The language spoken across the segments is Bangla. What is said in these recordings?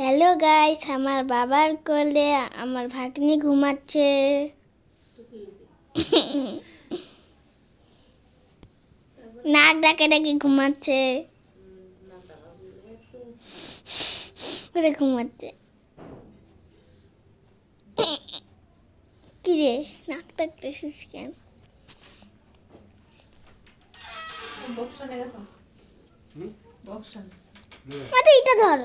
হ্যালো গাইস, আমার বাবার কোলে আমার ভাগ্নি ঘুমাচ্ছে। নাক ডাকে ডাকে ঘুমাচ্ছে, করে ঘুমাচ্ছে। কি রে, নাক ডাকতেছিস কেন? মাথা এটা ধর।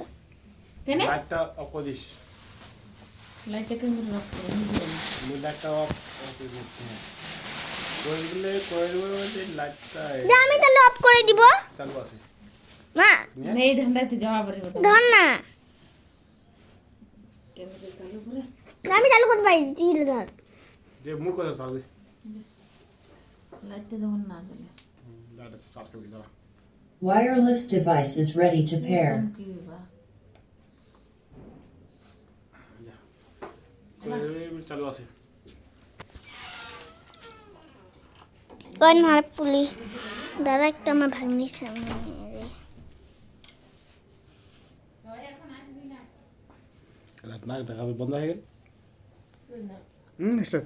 লাইটটা অফ করে দিস। লাইটটা কেমন অফ করে দিলাম। লাইটটা অফ করে দিস। করে দিলে লাইটটা যা, আমি তাহলে অফ করে দিব। চালু আছে। মা নেই ধান্দায় তো যাওয়া পারে ধর না, কেমন চালু করে আমি চালু করতে পারি, চিল ধর। যে মুখ করে চালু লাইটটা যখন না জ্বলে লাইটটা সার্চ করে দাও। Wireless device is ready to pair. চমকি বাবা চালু আছে। কোন হার পুলি দাঁড়া, একটা আমার ভাগ্নির সামনে নিয়ে যাই। লাইট না দেখাবে বন্ধ হয়ে গেল।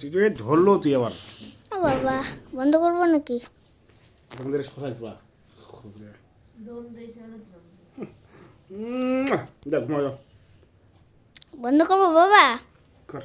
তুই ধরলো তুই আবার ও বাবা, বন্ধ করবো নাকি? বন্ধের সবাই পুরা দৌড় দিয়ে সামনে দিলাম দেখ ঘুমা যাও বন্ধ করবো বাবা? কর।